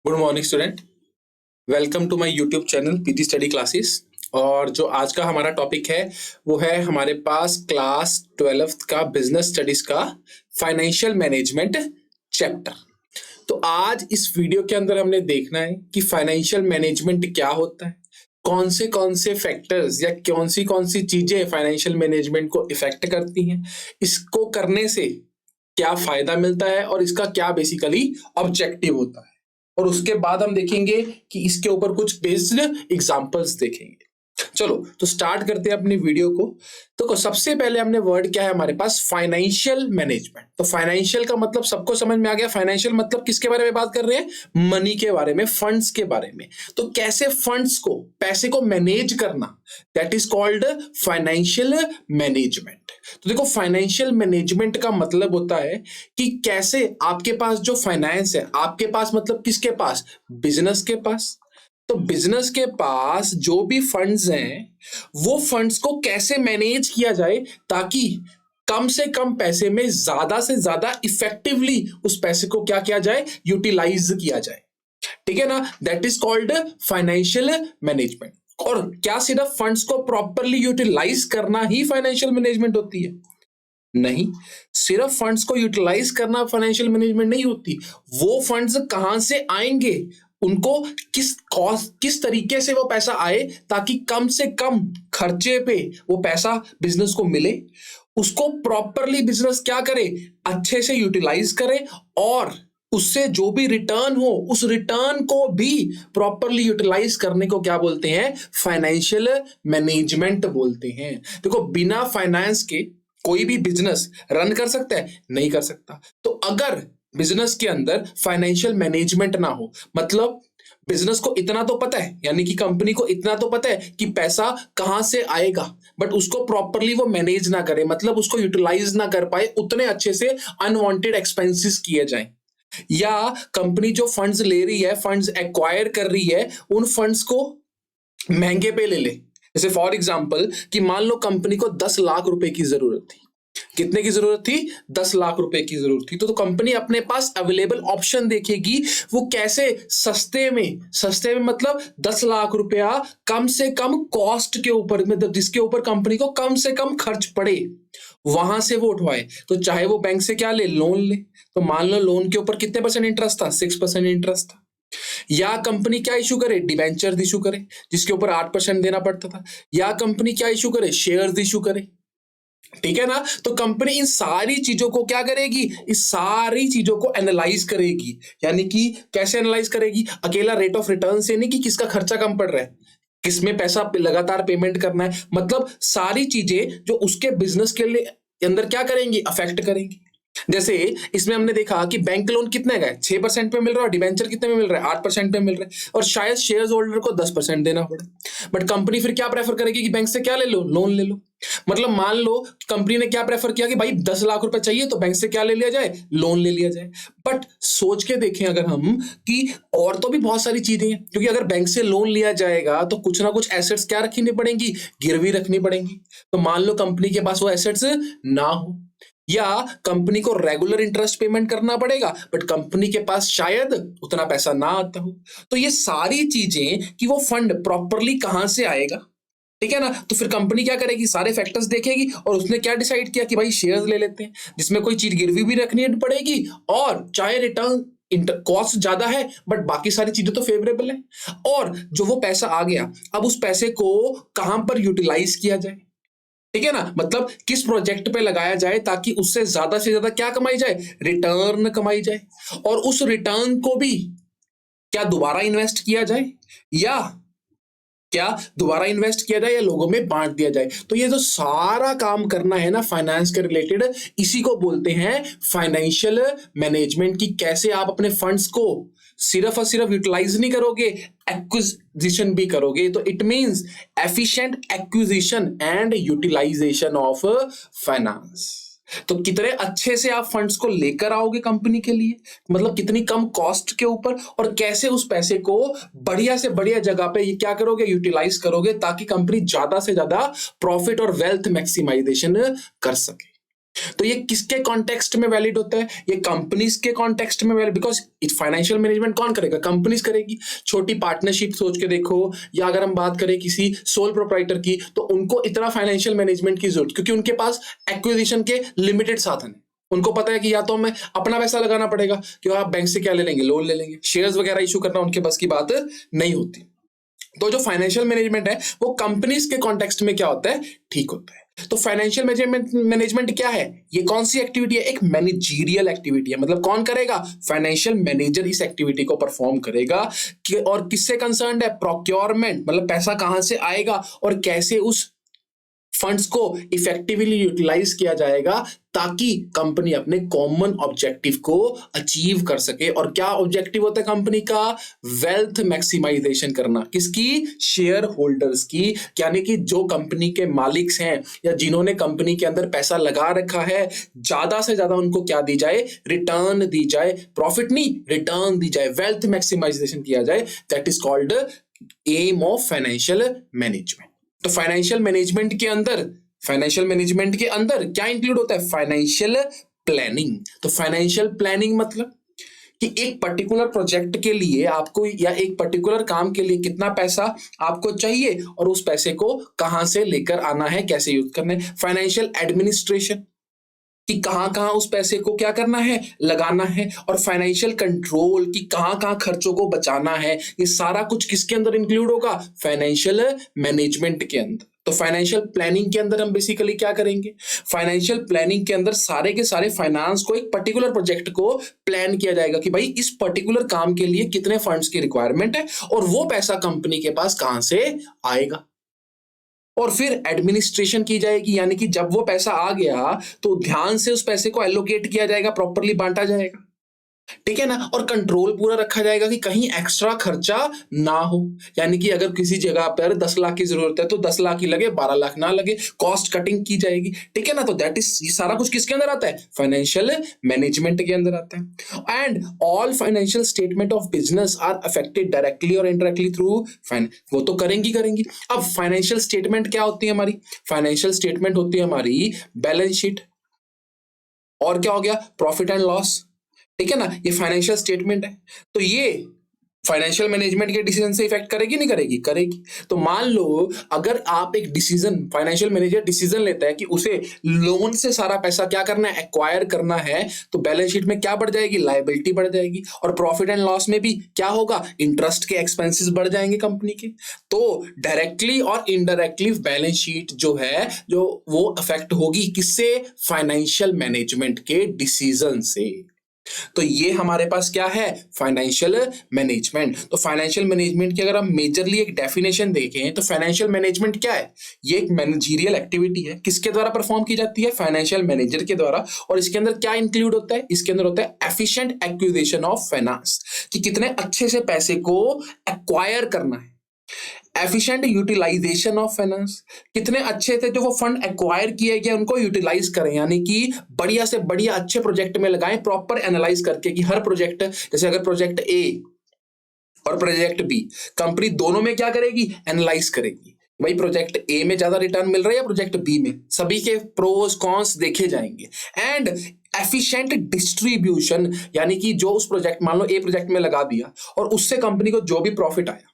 Good morning student. Welcome to my YouTube channel PT study classes. और जो आज का हमारा टॉपिक है वो है हमारे पास क्लास 12th का बिजनेस स्टडीज का फाइनेंशियल मैनेजमेंट चैप्टर। तो आज इस वीडियो के अंदर हमने देखना है कि फाइनेंशियल मैनेजमेंट क्या होता है, कौन से फैक्टर्स या कौन सी चीजें फाइनेंशियल मैनेजमेंट को इफेक्ट करती हैं, इसको करने से क्या फायदा मिलता है और इसका क्या बेसिकली ऑब्जेक्टिव होता है। और उसके बाद हम देखेंगे कि इसके ऊपर कुछ बेस्ड एग्जांपल्स देखेंगे। चलो तो स्टार्ट करते हैं अपनी वीडियो को। तो सबसे पहले हमने वर्ड क्या है हमारे पास, फाइनेंशियल मैनेजमेंट। तो फाइनेंशियल का मतलब सबको समझ में आ गया। फाइनेंशियल मतलब किसके बारे में बात कर रहे हैं, मनी के बारे में, फंड्स के बारे में। तो कैसे फंड्स को, पैसे को मैनेज करना, that is called financial management. तो देखो फाइनेंशियल मैनेजमेंट का मतलब होता है कि कैसे आपके पास जो फाइनेंस है, आपके पास मतलब किसके पास, बिजनेस के पास। तो बिजनेस के पास जो भी फंड्स हैं वो फंड्स को कैसे मैनेज किया जाए ताकि कम से कम पैसे में ज्यादा से ज्यादा इफेक्टिवली उस पैसे को क्या किया जाए, यूटिलाइज किया जाए। ठीक है ना, that is called financial management. और क्या सिर्फ फंड्स को प्रॉपरली यूटिलाइज करना ही फाइनेंशियल मैनेजमेंट होती है? नहीं, सिर्फ फंड्स को यूटिलाइज करना फाइनेंशियल मैनेजमेंट नहीं होती। वो फंड्स कहां से आएंगे, उनको किस तरीके से वो पैसा आए ताकि कम से कम खर्चे पे वो पैसा बिजनेस को मिले, उसको प्रॉपरली बिजनेस क्या करे, अच्छे से यूटिलाइज करे और उससे जो भी रिटर्न हो उस रिटर्न को भी प्रॉपरली यूटिलाइज करने को क्या बोलते हैं, फाइनेंशियल मैनेजमेंट बोलते हैं। देखो बिना फाइनेंस के कोई भी बिजनेस रन कर सकता है? नहीं कर सकता। तो अगर बिजनेस के अंदर फाइनेंशियल मैनेजमेंट ना हो, मतलब बिजनेस को इतना तो पता है, यानी कि कंपनी को इतना तो पता है कि पैसा कहां से आएगा, बट उसको प्रॉपरली वो मैनेज ना करे, मतलब उसको यूटिलाइज ना कर पाए उतने अच्छे से, अनवांटेड एक्सपेंसेस किए जाएं, या कंपनी जो फंड्स ले रही है, फंड्स एक्वायर कर रही है, उन फंड्स को महंगे पे ले ले। जैसे फॉर एग्जांपल कि मान लो कंपनी को 10 लाख रुपए की जरूरत थी। कितने की जरूरत थी? 10 लाख रुपए की जरूरत थी। तो कंपनी अपने पास अवेलेबल ऑप्शन देखेगी, वो कैसे सस्ते में मतलब 10 लाख रुपया कम से कम कॉस्ट के ऊपर, मतलब जिसके ऊपर कंपनी को कम से कम खर्च पड़े, वहां से वो उठवाए। तो चाहे वो बैंक से क्या ले, लोन ले। तो मान लो लोन के ऊपर कितने परसेंट इंटरेस्ट था? 6% इंटरेस्ट था। या कंपनी क्या इशू करे, डिबेंचर इशू करे जिसके ऊपर 8% देना पड़ता था। या कंपनी क्या इशू करे, शेयर्स इशू करे। ठीक है ना। तो कंपनी इन सारी चीजों को क्या करेगी, इस सारी चीजों को एनालाइज करेगी। यानी कि कैसे एनालाइज करेगी, अकेला रेट ऑफ रिटर्न से नहीं कि किसका खर्चा कम पड़ रहा है, किसमें पैसा लगातार पेमेंट करना है, मतलब सारी चीजें जो उसके बिजनेस के लिए अंदर क्या करेंगी, अफेक्ट करेंगी। जैसे इसमें हमने देखा कि बैंक लोन कितने का है, 6% पे मिल रहा है, और डिबेंचर कितने में मिल रहा है, 8% पे मिल रहा है, और शायद शेयर होल्डर को 10% देना पड़े। बट कंपनी फिर क्या प्रेफर करेगी कि बैंक से क्या ले लो, लोन ले लो। मतलब मान लो कंपनी ने क्या प्रेफर किया कि भाई 10 लाख रुपए चाहिए तो बैंक से क्या ले लिया जाए, लोन ले लिया जाए। बट सोच के देखें अगर हम कि और तो भी बहुत सारी चीजें हैं, क्योंकि अगर बैंक से लोन लिया जाएगा तो कुछ ना कुछ एसेट्स क्या रखनी पड़ेंगी, गिरवी रखनी पड़ेंगी। तो मान लो कंपनी के पास वो एसेट्स ना हो, या कंपनी को रेगुलर इंटरेस्ट पेमेंट करना पड़ेगा, बट कंपनी के पास शायद उतना पैसा ना आता हो। तो ये सारी चीजें कि वो फंड प्रॉपरली कहां से आएगा, ठीक है ना। तो फिर कंपनी क्या करेगी, सारे फैक्टर्स देखेगी और उसने क्या डिसाइड किया कि भाई शेयर्स ले लेते हैं, जिसमें कोई चीज गिरवी भी रखनी पड़ेगी, और चाहे रिटर्न कॉस्ट ज्यादा है बट बाकी सारी चीजें तो फेवरेबल है। और जो वो पैसा आ गया, अब उस पैसे को कहां पर यूटिलाइज किया जाए, ठीक है ना, मतलब किस प्रोजेक्ट पे लगाया जाए ताकि उससे से ज्यादा क्या कमाई जाए, रिटर्न कमाई जाए। और उस रिटर्न को भी क्या दोबारा इन्वेस्ट किया जाए, या लोगों में बांट दिया जाए। तो ये जो सारा काम करना है ना फाइनेंस के रिलेटेड, इसी को बोलते हैं फाइनेंशियल मैनेजमेंट। की कैसे आप अपने फंड्स को सिर्फ और सिर्फ यूटिलाइज नहीं करोगे, एक्विजिशन भी करोगे। तो it means efficient acquisition and utilisation of finance. तो कितने अच्छे से आप फंड्स को लेकर आओगे कंपनी के लिए, मतलब कितनी कम कॉस्ट के ऊपर, और कैसे उस पैसे को बढ़िया से बढ़िया जगह पे ये क्या करोगे, यूटिलाइज करोगे ताकि कंपनी ज्यादा से ज्यादा प्रॉफिट और वेल्थ मैक्सिमाइजेशन कर सके। तो ये किसके कॉन्टेक्स्ट में वैलिड होता है? ये कंपनीज के कॉन्टेक्स्ट में वैलिड, बिकॉज फाइनेंशियल मैनेजमेंट कौन करेगा? कंपनीज करेगी। छोटी पार्टनरशिप सोच के देखो, या अगर हम बात करें किसी सोल प्रोप्राइटर की, तो उनको इतना फाइनेंशियल मैनेजमेंट की जरूरत, क्योंकि उनके पास एक्विजिशन के लिमिटेड साधन है। उनको पता है कि या तो हमें अपना पैसा लगाना पड़ेगा, कि आप बैंक से क्या ले लेंगे, लोन ले लेंगे, शेयर्स वगैरह इशू करना उनके बस की बात नहीं होती। तो जो फाइनेंशियल मैनेजमेंट है वो कंपनीज के कॉन्टेक्स्ट में क्या होता है? ठीक होता है। तो फाइनेंशियल मैनेजमेंट क्या है? ये कौन सी एक्टिविटी है? एक मैनेजरियल एक्टिविटी है। मतलब कौन करेगा? फाइनेंशियल मैनेजर इस एक्टिविटी को परफॉर्म करेगा। और किससे कंसर्न्ड है? प्रोक्योरमेंट, मतलब पैसा कहां से आएगा और कैसे उस फंड्स को इफेक्टिवली यूटिलाइज किया जाएगा, ताकि कंपनी अपने कॉमन ऑब्जेक्टिव को अचीव कर सके। और क्या ऑब्जेक्टिव होता है कंपनी का? वेल्थ मैक्सिमाइजेशन करना। किसकी? शेयर होल्डर्स की, यानी कि जो कंपनी के मालिक हैं या जिन्होंने कंपनी के अंदर पैसा लगा रखा है, ज्यादा से ज्यादा उनको क्या दी जाए? रिटर्न दी जाए। प्रॉफिट नहीं, रिटर्न दी जाए, वेल्थ मैक्सिमाइजेशन किया जाए। That is called aim of financial management. तो फाइनेंशियल मैनेजमेंट के अंदर क्या इंक्लूड होता है? Financial planning. तो फाइनेंशियल प्लानिंग मतलब कि एक पर्टिकुलर प्रोजेक्ट के लिए आपको, या एक पर्टिकुलर काम के लिए कितना पैसा आपको चाहिए और उस पैसे को कहां से लेकर आना है, कैसे यूज करना है। फाइनेंशियल एडमिनिस्ट्रेशन, कि कहां कहां उस पैसे को क्या करना है? लगाना है। और फाइनेंशियल कंट्रोल, कि कहां कहां खर्चों को बचाना है। ये सारा कुछ किसके अंदर इंक्लूड होगा? फाइनेंशियल मैनेजमेंट के अंदर। तो फाइनेंशियल प्लानिंग के अंदर हम बेसिकली क्या करेंगे? फाइनेंशियल प्लानिंग के अंदर सारे के सारे फाइनेंस को, एक पर्टिकुलर प्रोजेक्ट को प्लान किया जाएगा कि भाई इस पर्टिकुलर काम के लिए कितने फंड्स की रिक्वायरमेंट है और वो पैसा कंपनी के पास कहां से आएगा। और फिर एडमिनिस्ट्रेशन की जाएगी, यानी कि जब वो पैसा आ गया तो ध्यान से उस पैसे को एलोकेट किया जाएगा, प्रॉपर्ली बांटा जाएगा, ठीक है ना। और कंट्रोल पूरा रखा जाएगा कि कहीं एक्स्ट्रा खर्चा ना हो। यानी कि अगर किसी जगह पर 10 लाख की जरूरत है तो 10 लाख ही लगे, 12 लाख ना लगे, कॉस्ट कटिंग की जाएगी, ठीक है ना। तो दैट इज, ये सारा कुछ किसके अंदर आता है? फाइनेंशियल मैनेजमेंट के अंदर आता है। And all financial statement of business are affected directly और इनडायरेक्टली थ्रू वो तो करेंगी। अब फाइनेंशियल स्टेटमेंट क्या होती है हमारी? फाइनेंशियल स्टेटमेंट होती है हमारी बैलेंस शीट, और क्या हो गया? प्रॉफिट एंड लॉस, ठीक है ना। ये फाइनेंशियल स्टेटमेंट है। तो ये फाइनेंशियल मैनेजमेंट के डिसीजन से इफेक्ट करेगी नहीं करेगी? करेगी। तो मान लो अगर आप एक डिसीजन, फाइनेंशियल मैनेजर डिसीजन लेता है कि उसे लोन से सारा पैसा क्या करना है? एक्वायर करना है, तो बैलेंस शीट में क्या बढ़ जाएगी? लायबिलिटी बढ़ जाएगी। और प्रॉफिट एंड लॉस में भी क्या होगा? इंटरेस्ट के एक्सपेंसेस बढ़ जाएंगे कंपनी के। तो डायरेक्टली और इनडायरेक्टली बैलेंस शीट जो है, जो वो अफेक्ट होगी किससे? फाइनेंशियल मैनेजमेंट के डिसीजन से। तो ये हमारे पास क्या है? Financial management. तो फाइनेंशियल मैनेजमेंट की अगर हम मेजरली एक डेफिनेशन देखें तो फाइनेंशियल मैनेजमेंट क्या है? ये एक मैनेजरियल एक्टिविटी है। किसके द्वारा परफॉर्म की जाती है? फाइनेंशियल मैनेजर के द्वारा। और इसके अंदर क्या इंक्लूड होता है? इसके अंदर होता है एफिशिएंट एक्विजिशन ऑफ फाइनेंस, कि कितने अच्छे से पैसे को एक्वायर करना है। एफिशिएंट यूटिलाइजेशन ऑफ फाइनेंस, कितने अच्छे थे जो वो फंड एक्वायर किए गए उनको यूटिलाइज करें, यानी कि बढ़िया से बढ़िया अच्छे प्रोजेक्ट में लगाएं, प्रॉपर एनालाइज करके कि हर प्रोजेक्ट, जैसे अगर प्रोजेक्ट ए और प्रोजेक्ट बी, कंपनी दोनों में क्या करेगी? एनालाइज करेगी, भाई प्रोजेक्ट ए में ज्यादा रिटर्न मिल रहा है या प्रोजेक्ट बी में। सभी के प्रोज कॉन्स देखे जाएंगे। एंड एफिशिएंट डिस्ट्रीब्यूशन, यानी कि जो उस प्रोजेक्ट, मान लो ए प्रोजेक्ट में लगा दिया और उससे कंपनी को जो भी प्रॉफिट आया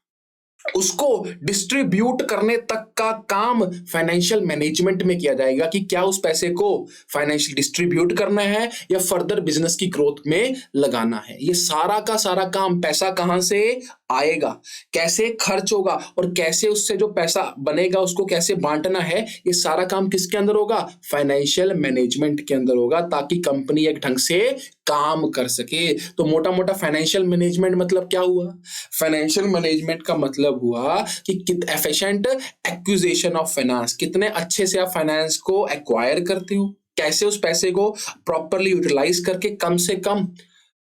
उसको डिस्ट्रीब्यूट करने तक का काम फाइनेंशियल मैनेजमेंट में किया जाएगा, कि क्या उस पैसे को फाइनेंशियल डिस्ट्रीब्यूट करना है या फर्दर बिजनेस की ग्रोथ में लगाना है। ये सारा का सारा काम, पैसा कहां से आएगा, कैसे खर्च होगा और कैसे उससे जो पैसा बनेगा उसको कैसे बांटना है, ये सारा काम किसके अंदर होगा? फाइनेंशियल मैनेजमेंट के अंदर होगा, ताकि कंपनी एक ढंग से काम कर सके। तो मोटा मोटा फाइनेंशियल मैनेजमेंट मतलब क्या हुआ? फाइनेंशियल मैनेजमेंट का मतलब हुआ कि एफिशिएंट एक्विजिशन ऑफ फाइनेंस, कितने अच्छे से आप फाइनेंस को एक्वायर करते हो, कैसे उस पैसे को प्रॉपरली यूटिलाइज करके कम से कम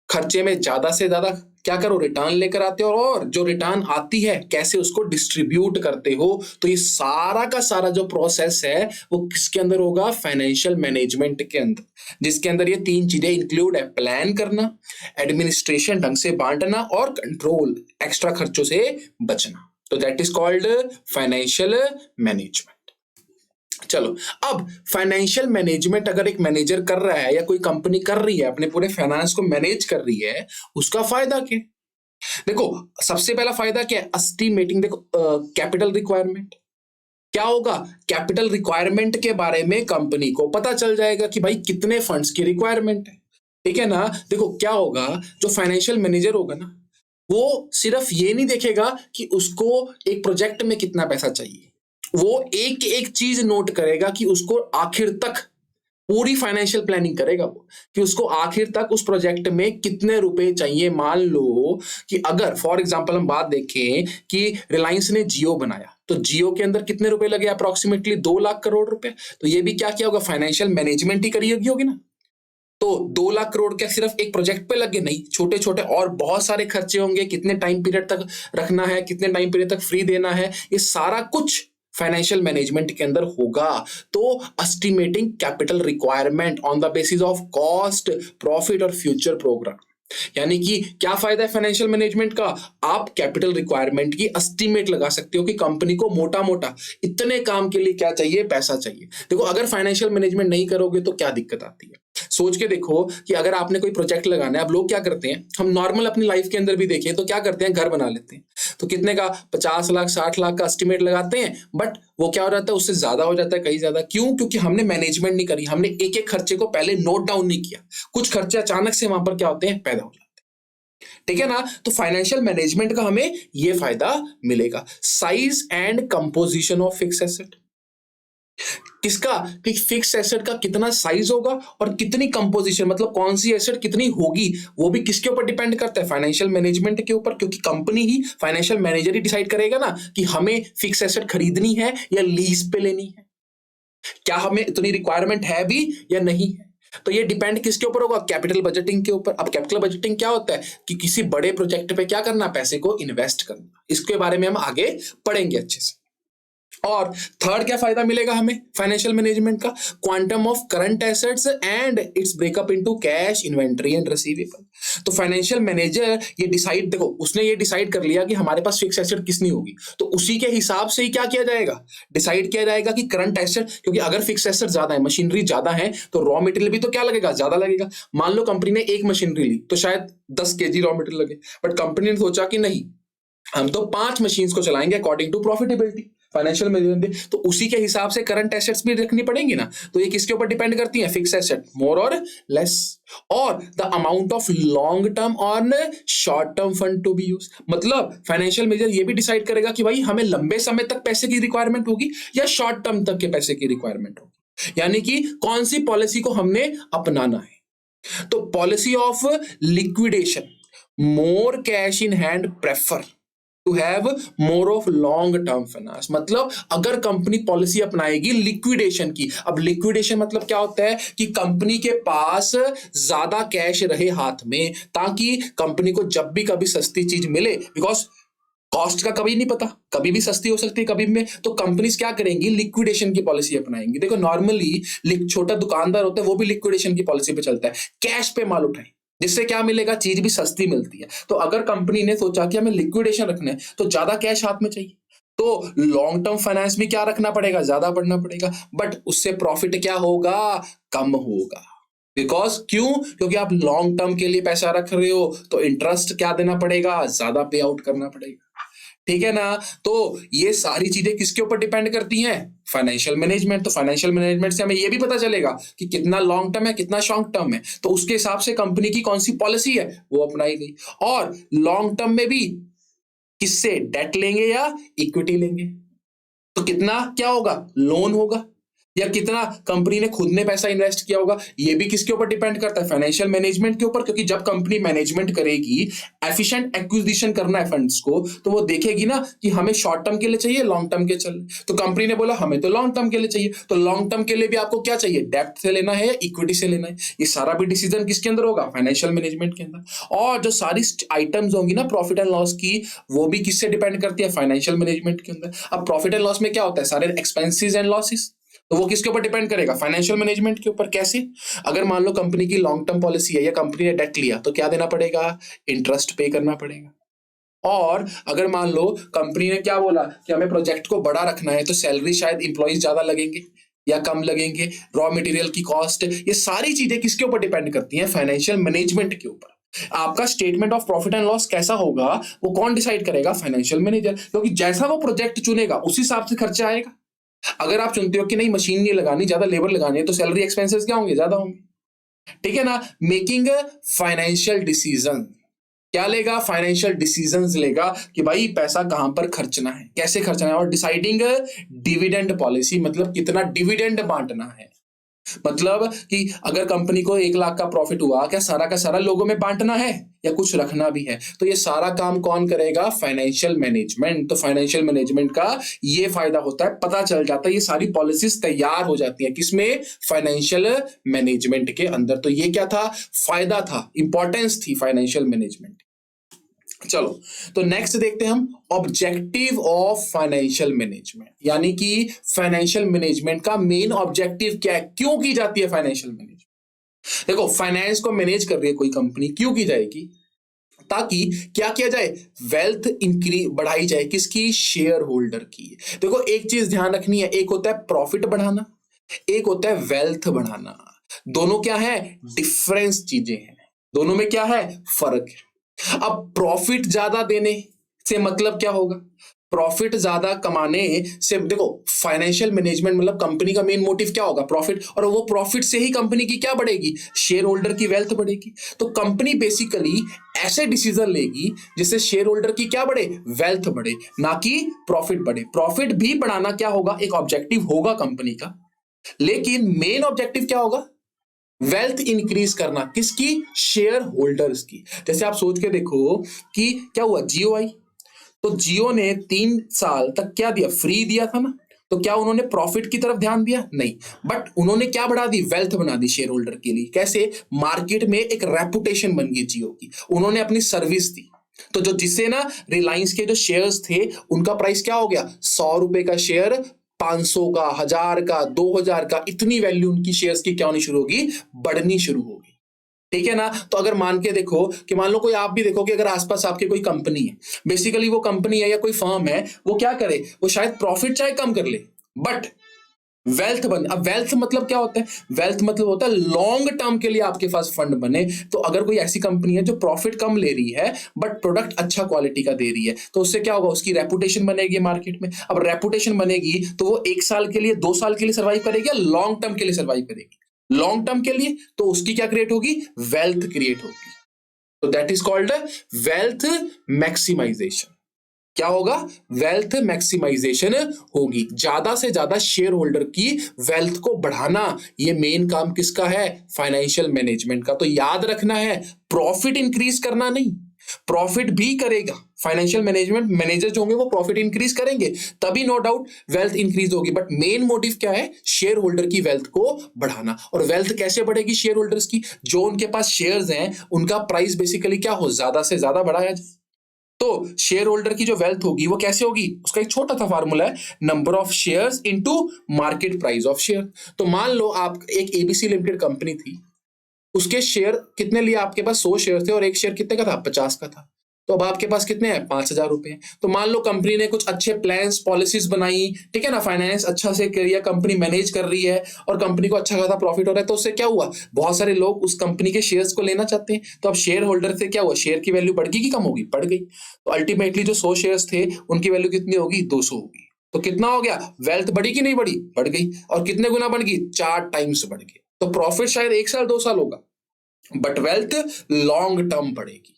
खर्चे में ज्यादा से ज्यादा क्या करो? रिटर्न लेकर आते हो, और जो रिटर्न आती है कैसे उसको डिस्ट्रीब्यूट करते हो। तो ये सारा का सारा जो प्रोसेस है वो किसके अंदर होगा? फाइनेंशियल मैनेजमेंट के अंदर, जिसके अंदर ये तीन चीजें इंक्लूड है: प्लान करना, एडमिनिस्ट्रेशन ढंग से बांटना, और कंट्रोल, एक्स्ट्रा खर्चों से बचना। तो that is called financial management. चलो, अब फाइनेंशियल मैनेजमेंट अगर एक मैनेजर कर रहा है या कोई कंपनी कर रही है, अपने पूरे फाइनेंस को मैनेज कर रही है, उसका फायदा क्या? देखो, सबसे पहला फायदा क्या है? एस्टिमेटिंग। देखो, कैपिटल रिक्वायरमेंट क्या होगा? कैपिटल रिक्वायरमेंट के बारे में कंपनी को पता चल जाएगा कि भाई कितने फंड्स की रिक्वायरमेंट है। ठीक है ना? देखो क्या होगा, जो फाइनेंशियल मैनेजर होगा ना, वो सिर्फ ये नहीं देखेगा कि उसको एक प्रोजेक्ट में कितना पैसा चाहिए, वो एक एक चीज नोट करेगा कि उसको आखिर तक पूरी फाइनेंशियल प्लानिंग करेगा वो, कि उसको आखिर तक उस प्रोजेक्ट में कितने रुपए चाहिए। मान लो कि अगर फॉर एग्जांपल हम बात देखें कि रिलायंस ने जियो बनाया, तो जियो के अंदर कितने रुपए लगे? अप्रोक्सीमेटली 2 लाख करोड़ रुपए। तो ये भी क्या किया होगा? फाइनेंशियल मैनेजमेंट ही करी होगी ना। तो 2 लाख करोड़ क्या सिर्फ एक प्रोजेक्ट पे लगे? नहीं, छोटे छोटे और बहुत सारे खर्चे होंगे। कितने टाइम पीरियड तक रखना है, कितने टाइम पीरियड तक फ्री देना है, ये सारा कुछ फाइनेंशियल मैनेजमेंट के अंदर होगा। तो estimating capital requirement on the basis of cost, profit और फ्यूचर प्रोग्राम। यानी कि क्या फायदा है फाइनेंशियल मैनेजमेंट का? आप कैपिटल रिक्वायरमेंट की एस्टीमेट लगा सकते हो कि कंपनी को मोटा मोटा इतने काम के लिए क्या चाहिए, पैसा चाहिए। देखो, अगर फाइनेंशियल मैनेजमेंट नहीं करोगे तो क्या दिक्कत आती है? सोच के देखो कि अगर आपने कोई प्रोजेक्ट लगाना है, अब लोग क्या करते हैं, हम नॉर्मल अपनी लाइफ के अंदर भी देखें तो क्या करते हैं, घर बना लेते हैं, तो कितने का 50 लाख 60 लाख का एस्टिमेट लगाते हैं, बट वो क्या हो जाता है, उससे ज्यादा हो जाता है, कहीं ज्यादा। क्यों? क्योंकि हमने मैनेजमेंट नहीं करी, हमने एक एक खर्चे को पहले नोट डाउन नहीं किया। कुछ खर्चे अचानक से वहां पर क्या होते हैं, पैदा हो जाते हैं। ठीक है ना? तो फाइनेंशियल मैनेजमेंट का हमें ये फायदा मिलेगा। Size and composition of fix asset. किसका? कि फिक्स एसेट का कितना साइज होगा और कितनी कंपोजिशन, मतलब कौन सी एसेट कितनी होगी, वो भी किसके ऊपर डिपेंड करता है? फाइनेंशियल मैनेजमेंट के ऊपर। क्योंकि कंपनी ही, फाइनेंशियल मैनेजर ही डिसाइड करेगा ना कि हमें फिक्स एसेट खरीदनी है या लीज पे लेनी है, क्या हमें इतनी रिक्वायरमेंट है भी या नहीं है। तो ये डिपेंड किसके ऊपर होगा? कैपिटल बजटिंग के ऊपर। अब कैपिटल बजटिंग क्या होता है कि किसी बड़े प्रोजेक्ट पे क्या करना, पैसे को इन्वेस्ट करना। इसके बारे में हम आगे पढ़ेंगे अच्छे से। और थर्ड क्या फायदा मिलेगा हमें फाइनेंशियल मैनेजमेंट का? Quantum of current assets and it's breakup into cash, inventory and receivable. तो फाइनेंशियल मैनेजर ये डिसाइड, देखो उसने ये डिसाइड कर लिया कि हमारे पास फिक्स एसेट कितनी होगी, तो उसी के हिसाब से ही क्या किया जाएगा, डिसाइड किया जाएगा कि करंट एसेट, क्योंकि अगर फिक्स एसेट ज्यादा है, मशीनरी ज्यादा है, तो रॉ मटेरियल भी तो क्या लगेगा, ज्यादा लगेगा। मान लो कंपनी ने एक मशीनरी ली तो शायद 10 kg रॉ मटेरियल लगे, बट कंपनी ने सोचा कि नहीं, हम तो 5 मशीन्स को चलाएंगे according to profitability, financial management, तो उसी के हिसाब से करंट एसेट्स भी रखनी पड़ेंगी ना। तो ये किसके ऊपर डिपेंड करती है? फिक्स एसेट, मोर और लेस। और the amount of long term on short term fund to be use. मतलब फाइनेंशियल मैनेजर ये भी डिसाइड करेगा कि भाई हमें लंबे समय तक पैसे की रिक्वायरमेंट होगी या शॉर्ट टर्म तक के पैसे की रिक्वायरमेंट होगी, यानी कि कौन सी पॉलिसी को हमने अपनाना है। तो policy of liquidation, more cash in hand prefer to have more of long term finance. मतलब अगर कंपनी पॉलिसी अपनाएगी लिक्विडेशन की, अब लिक्विडेशन मतलब क्या होता है कि कंपनी के पास ज्यादा कैश रहे हाथ में, ताकि कंपनी को जब भी कभी सस्ती चीज मिले, बिकॉज कॉस्ट का कभी नहीं पता, कभी भी सस्ती हो सकती है, कभी में, तो कंपनीज क्या करेंगी, लिक्विडेशन की पॉलिसी अपनाएंगी। देखो नॉर्मली छोटा दुकानदार होता है, वो भी लिक्विडेशन की पॉलिसी पे चलता है, कैश पे माल उठाए, जिससे क्या मिलेगा, चीज भी सस्ती मिलती है। तो अगर कंपनी ने सोचा कि हमें लिक्विडेशन रखना है तो ज्यादा कैश हाथ में चाहिए, तो लॉन्ग टर्म फाइनेंस भी क्या रखना पड़ेगा, ज्यादा बढ़ना पड़ेगा, बट उससे प्रॉफिट क्या होगा, कम होगा। बिकॉज क्यों? क्योंकि आप लॉन्ग टर्म के लिए पैसा रख रहे हो, तो इंटरेस्ट क्या देना पड़ेगा, ज्यादा पे आउट करना पड़ेगा। ठीक है ना? तो ये सारी चीजें किसके ऊपर डिपेंड करती हैं, फाइनेंशियल मैनेजमेंट। तो फाइनेंशियल मैनेजमेंट से हमें ये भी पता चलेगा कि कितना लॉन्ग टर्म है, कितना शॉर्ट टर्म है, तो उसके हिसाब से कंपनी की कौन सी पॉलिसी है वो अपनाई गई। और लॉन्ग टर्म में भी किससे, डेट लेंगे या इक्विटी लेंगे, तो कितना क्या होगा, लोन होगा, या कितना कंपनी ने खुद ने पैसा इन्वेस्ट किया होगा, ये भी किसके ऊपर डिपेंड करता है, फाइनेंशियल मैनेजमेंट के ऊपर। क्योंकि जब कंपनी मैनेजमेंट करेगी, एफिशिएंट एक्विजिशन करना है फंड्स को, तो वो देखेगी ना कि हमें शॉर्ट टर्म के लिए चाहिए, लॉन्ग टर्म के चल, तो कंपनी ने बोला हमें तो लॉन्ग टर्म के लिए चाहिए, तो लॉन्ग टर्म के लिए भी आपको क्या चाहिए, डेप्थ से लेना है या इक्विटी से लेना है, ये सारा भी डिसीजन किसके अंदर होगा, फाइनेंशियल मैनेजमेंट के अंदर। और जो सारी आइटम्स होंगी ना प्रॉफिट एंड लॉस की, वो भी किससे डिपेंड करती है, फाइनेंशियल मैनेजमेंट के अंदर। अब प्रॉफिट एंड लॉस में क्या होता है, सारे एक्सपेंसेस एंड लॉसेस, तो वो किसके ऊपर डिपेंड करेगा, फाइनेंशियल मैनेजमेंट के ऊपर। कैसे? अगर मान लो कंपनी की लॉन्ग टर्म पॉलिसी है या कंपनी ने डेट लिया, तो क्या देना पड़ेगा, इंटरेस्ट पे करना पड़ेगा। और अगर मान लो कंपनी ने क्या बोला कि हमें प्रोजेक्ट को बड़ा रखना है, तो सैलरी शायद इंप्लॉइज ज्यादा लगेंगे, या कम लगेंगे, रॉ मटेरियल की कॉस्ट, ये सारी चीजें किसके ऊपर डिपेंड करती हैं? फाइनेंशियल मैनेजमेंट के ऊपर। आपका statement of profit and loss कैसा होगा वो कौन डिसाइड करेगा? फाइनेंशियल मैनेजर, क्योंकि जैसा वो प्रोजेक्ट चुनेगा उस हिसाब से खर्चा आएगा। अगर आप चुनते हो कि नहीं मशीन नहीं लगानी, ज्यादा लेबर लगानी है, तो सैलरी एक्सपेंसेस क्या होंगे? ज्यादा होंगे, ठीक है ना। मेकिंग फाइनेंशियल डिसीजन, क्या लेगा? फाइनेंशियल डिसीजंस लेगा कि भाई पैसा कहां पर खर्चना है, कैसे खर्चना है। और डिसाइडिंग डिविडेंड पॉलिसी, मतलब कितना डिविडेंड बांटना है। मतलब कि अगर कंपनी को 1 लाख का प्रॉफिट हुआ, क्या सारा का सारा लोगों में बांटना है या कुछ रखना भी है? तो ये सारा काम कौन करेगा? Financial management. तो फाइनेंशियल मैनेजमेंट का ये फायदा होता है, पता चल जाता है, ये सारी पॉलिसीज तैयार हो जाती है किसमें? फाइनेंशियल मैनेजमेंट के अंदर। तो ये क्या था? फायदा था, इंपॉर्टेंस थी फाइनेंशियल मैनेजमेंट। चलो, तो नेक्स्ट देखते हैं हम ऑब्जेक्टिव ऑफ फाइनेंशियल मैनेजमेंट, यानी कि फाइनेंशियल मैनेजमेंट का मेन ऑब्जेक्टिव क्या है, क्यों की जाती है फाइनेंशियल मैनेजमेंट। देखो, फाइनेंस को मैनेज कर रही है कोई कंपनी, क्यों की जाएगी? ताकि क्या किया जाए? वेल्थ इंक्रीज, बढ़ाई जाए, किसकी? शेयर होल्डर की। देखो, एक चीज ध्यान रखनी है, एक होता है प्रॉफिट बढ़ाना, एक होता है वेल्थ बढ़ाना। दोनों क्या है? डिफरेंस चीजें हैं, दोनों में क्या है? फर्क है। अब प्रॉफिट ज्यादा देने से मतलब क्या होगा? प्रॉफिट ज्यादा कमाने से, देखो फाइनेंशियल मैनेजमेंट मतलब कंपनी का मेन मोटिव क्या होगा? प्रॉफिट। और वो प्रॉफिट से ही कंपनी की क्या बढ़ेगी? शेयर होल्डर की वेल्थ बढ़ेगी। तो कंपनी बेसिकली ऐसे डिसीजन लेगी जिससे शेयर होल्डर की क्या बढ़े? वेल्थ बढ़े, ना कि प्रॉफिट बढ़े। प्रॉफिट भी बढ़ाना क्या होगा? एक ऑब्जेक्टिव होगा कंपनी का, लेकिन मेन ऑब्जेक्टिव क्या होगा? वेल्थ इंक्रीज करना, किसकी? शेयर होल्डर्स की। जैसे आप सोच के देखो कि क्या हुआ, जियो आई, तो जियो ने 3 साल तक क्या दिया? फ्री दिया था ना। तो क्या उन्होंने प्रॉफिट की तरफ ध्यान दिया? नहीं, बट उन्होंने क्या बढ़ा दी? वेल्थ बना दी शेयर होल्डर के लिए। कैसे? मार्केट में एक रेपुटेशन बन गई जियो की, उन्होंने अपनी सर्विस दी। तो जो जिससे ना रिलायंस के जो शेयर्स थे उनका प्राइस क्या हो गया? 100 रुपए का शेयर 500 का, 1000 का, 2000 का, इतनी वैल्यू उनकी शेयर्स की क्या होनी शुरू होगी? बढ़नी शुरू होगी। ठीक है ना। तो अगर मान के देखो कि मान लो कोई, आप भी देखो कि अगर आसपास आपके कोई कंपनी है, बेसिकली वो कंपनी है या कोई फर्म है, वो क्या करे? वो शायद प्रॉफिट चाहे कम कर ले, बट वेल्थ बन। अब वेल्थ मतलब क्या होता है? वेल्थ मतलब होता है लॉन्ग टर्म के लिए आपके पास फंड बने। तो अगर कोई ऐसी कंपनी है जो प्रॉफिट कम ले रही है बट प्रोडक्ट अच्छा क्वालिटी का दे रही है, तो उससे क्या होगा? उसकी रेपुटेशन बनेगी मार्केट में। अब रेपुटेशन बनेगी तो वो 1 साल के लिए, 2 साल के लिए सर्वाइव करेगी या लॉन्ग टर्म के लिए सर्वाइव करेगी? लॉन्ग टर्म के लिए। तो उसकी क्या क्रिएट होगी? वेल्थ क्रिएट होगी। तो that is called wealth maximisation. क्या होगा? वेल्थ मैक्सिमाइजेशन होगी, ज्यादा से ज्यादा शेयर होल्डर की वेल्थ को बढ़ाना। ये मेन काम किसका है? फाइनेंशियल मैनेजमेंट का। तो याद रखना है, प्रॉफिट इंक्रीज करना नहीं, प्रॉफिट भी करेगा फाइनेंशियल मैनेजमेंट। मैनेजर जो होंगे वो प्रॉफिट इंक्रीज करेंगे, तभी नो डाउट वेल्थ इंक्रीज होगी। बट मेन मोटिव क्या है? शेयर होल्डर की वेल्थ को बढ़ाना। और वेल्थ कैसे बढ़ेगी शेयर होल्डर्स की? जो उनके पास शेयर्स हैं उनका प्राइस बेसिकली क्या हो? ज्यादा से ज्यादा बढ़ाया जाए। तो शेयर होल्डर की जो वेल्थ होगी वो कैसे होगी? उसका एक छोटा सा फार्मूला है, number of shares into market price of share. तो मान लो आप, एक एबीसी लिमिटेड कंपनी थी, उसके शेयर कितने लिए? आपके पास 100 शेयर थे और एक शेयर कितने का था? 50 का था। तो अब आपके पास कितने हैं? 5,000 रुपए। तो मान लो कंपनी ने कुछ अच्छे प्लान्स, पॉलिसीज बनाई, ठीक है ना, फाइनेंस अच्छा से करिए, कंपनी मैनेज कर रही है और कंपनी को अच्छा खासा प्रॉफिट हो रहा है। तो उससे क्या हुआ? बहुत सारे लोग उस कंपनी के शेयर्स को लेना चाहते हैं। तो अब शेयर होल्डर से क्या हुआ? शेयर की वैल्यू बढ़ गई कि कम होगी? बढ़ गई। तो अल्टीमेटली जो 100 शेयर्स थे उनकी वैल्यू कितनी होगी? 200 होगी। तो कितना हो गया? वेल्थ बढ़ी कि नहीं बढ़ी? बढ़ गई। और कितने गुना बढ़ गई? 4 टाइम्स बढ़ गई। तो प्रॉफिट शायद 1 साल 2 साल होगा, बट वेल्थ लॉन्ग टर्म बढ़ेगी।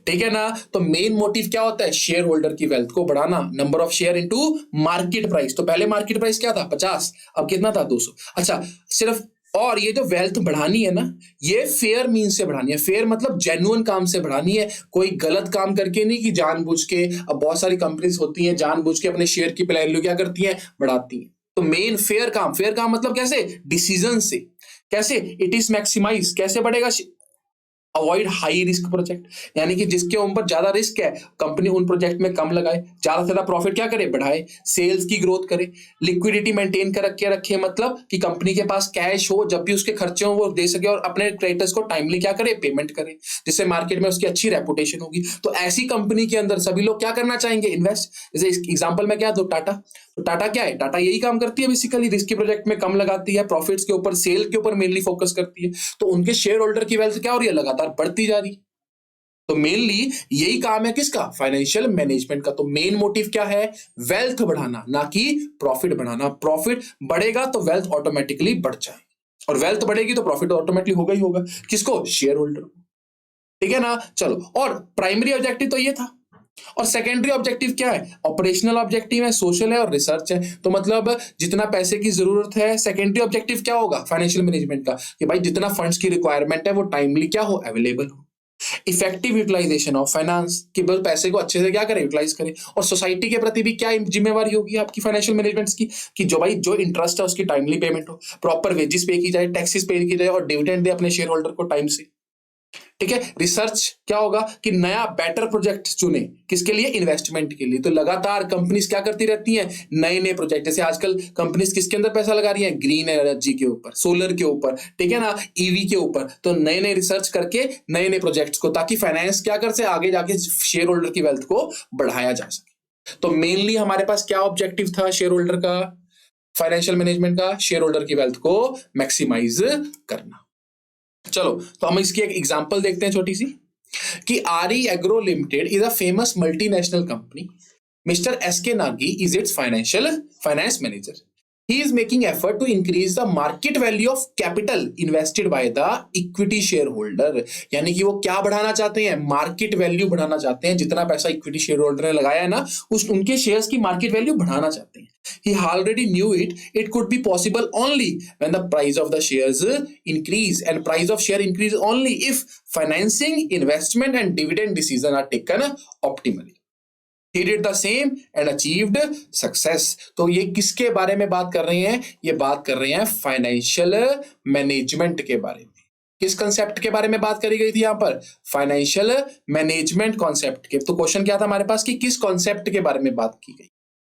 ठीक है ना। तो मेन मोटिव क्या होता है? शेयर होल्डर की वेल्थ को बढ़ाना, number of share into market price. तो पहले मार्केट प्राइस क्या था? 50, अब कितना था? 200। अच्छा, सिर्फ, और ये जो वेल्थ बढ़ानी है ना, ये फेयर मीन से बढ़ानी है। फेयर मतलब जेन्युइन काम से बढ़ानी है, कोई गलत काम करके नहीं कि जानबूझ के। अब बहुत सारी कंपनीज होती हैं जानबूझ के अपने शेयर की वैल्यू क्या करती हैं? बढ़ाती हैं। तो मेन फेयर काम, फेयर काम मतलब कैसे? डिसीजन से। कैसे? इट इज मैक्सिमाइज, कैसे बढ़ेगा? अवॉइड हाई रिस्क प्रोजेक्ट, यानी कि जिसके ऊपर ज्यादा रिस्क है कंपनी उन प्रोजेक्ट में कम लगाए, ज्यादा से ज्यादा प्रॉफिट क्या करे, बढ़ाए, सेल्स की ग्रोथ करे, लिक्विडिटी मेंटेन कर रखे मतलब कि कंपनी के पास कैश हो, जब भी उसके खर्चे हो वो दे सके और अपने क्रेडिटर्स को टाइमली क्या करे, पेमेंट करे, जिससे मार्केट में उसकी अच्छी रेपुटेशन होगी। तो ऐसी कंपनी के अंदर सभी लोग क्या करना चाहेंगे, इन्वेस्ट। जैसे एग्जाम्पल में क्या दो, टाटा। तो टाटा क्या है, टाटा यही काम करती है बेसिकली, रिस्की प्रोजेक्ट में कम लगाती है, प्रॉफिट्स के ऊपर, सेल के ऊपर मेनली फोकस करती है। तो उनके शेयर होल्डर की वेल्थ क्या हो रही है, लगातार बढ़ती जा रही है। तो मेनली यही काम है किसका, फाइनेंशियल मैनेजमेंट का। तो मेन मोटिव क्या है, वेल्थ बढ़ाना, ना कि प्रॉफिट बढ़ाना। प्रॉफिट बढ़ेगा तो वेल्थ ऑटोमेटिकली बढ़ जाए, और वेल्थ बढ़ेगी तो प्रॉफिट ऑटोमेटिकली होगा ही होगा। किसको, शेयर होल्डर को। ठीक है ना। चलो, और प्राइमरी ऑब्जेक्टिव तो ये था, और सेकेंडरी ऑब्जेक्टिव क्या है, ऑपरेशनल ऑब्जेक्टिव है, सोशल है और रिसर्च है। तो मतलब जितना पैसे की जरूरत है, सेकेंडरी ऑब्जेक्टिव क्या होगा फाइनेंशियल मैनेजमेंट का, कि भाई जितना फंड्स की रिक्वायरमेंट है वो टाइमली क्या हो, अवेलेबल हो। इफेक्टिव यूटिलाइजेशन ऑफ फाइनेंस, कि बस पैसे को अच्छे से क्या करें, यूटिलाइज करें। और सोसाइटी के प्रति भी क्या जिम्मेवारी होगी आपकी फाइनेंशियल मैनेजमेंट की, कि जो भाई जो इंटरेस्ट है उसकी टाइमली पेमेंट हो, प्रॉपर वेजेस पे की जाए, टैक्सेस पे की जाए, और डिविडेंड दे अपने शेयर होल्डर को टाइम से। ठीक है। रिसर्च क्या होगा, कि नया बेटर प्रोजेक्ट चुने, किसके लिए, इन्वेस्टमेंट के लिए। तो लगातार कंपनीज क्या करती रहती हैं, नए नए प्रोजेक्ट। जैसे आजकल कंपनीज किसके अंदर पैसा लगा रही हैं, ग्रीन एनर्जी के ऊपर, सोलर के ऊपर, ठीक है ना, ईवी के ऊपर। तो नए नए रिसर्च करके नए नए प्रोजेक्ट्स को, ताकि फाइनेंस क्या कर से आगे जाके शेयर होल्डर की वेल्थ को बढ़ाया जा सके। तो मेनली हमारे पास क्या ऑब्जेक्टिव था शेयर होल्डर का, फाइनेंशियल मैनेजमेंट का, शेयर होल्डर की वेल्थ को मैक्सिमाइज करना। चलो, तो हम इसकी एक एग्जांपल देखते हैं छोटी सी, कि RE agro limited is a famous multinational company. Mister S K Nagi is its finance manager. He is making effort to increase the market value of capital invested by the equity shareholder। यानी कि वो क्या बढ़ाना चाहते हैं, market value बढ़ाना चाहते हैं। जितना पैसा इक्विटी शेयर होल्डर ने लगाया है ना, उनके शेयर्स की मार्केट वैल्यू बढ़ाना चाहते हैं। He already knew it could be possible only when the price of the shares increase, and price of share increase only if financing, investment and dividend decision are taken optimally। He did the same and achieved success। तो ये किसके बारे में बात कर रहे हैं, ये बात कर रहे हैं फाइनेंशियल मैनेजमेंट के बारे में। किस कंसेप्ट के बारे में बात करी गई थी यहाँ पर, फाइनेंशियल मैनेजमेंट कॉन्सेप्ट के। तो क्वेश्चन क्या था हमारे पास, कि किस कॉन्सेप्ट के बारे में बात की गई।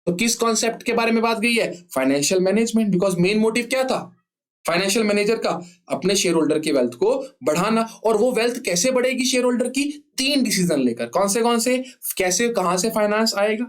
तो किस कॉन्सेप्ट के बारे में बात गई है, financial management. Because main motive क्या था फाइनेंशियल मैनेजर का, अपने शेयर होल्डर की वेल्थ को बढ़ाना। और वो वेल्थ कैसे बढ़ेगी शेयर होल्डर की, 3 डिसीजन लेकर। कौन से, कैसे, कहां से फाइनेंस आएगा,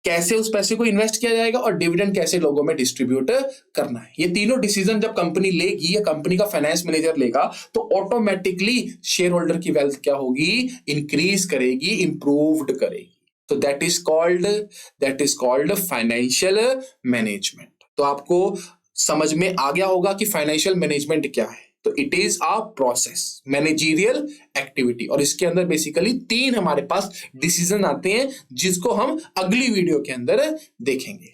कैसे उस पैसे को इन्वेस्ट किया जाएगा, और डिविडेंड कैसे लोगों में डिस्ट्रीब्यूट करना है। ये तीनों डिसीजन जब कंपनी लेगी या कंपनी का फाइनेंस मैनेजर लेगा, तो ऑटोमेटिकली शेयर होल्डर की वेल्थ क्या होगी, इंक्रीज करेगी, इंप्रूव्ड करेगी। तो that is called financial management. तो आपको समझ में आ गया होगा कि फाइनेंशियल मैनेजमेंट क्या है। तो it is a process, managerial activity, और इसके अंदर बेसिकली 3 हमारे पास डिसीजन आते हैं, जिसको हम अगली वीडियो के अंदर देखेंगे।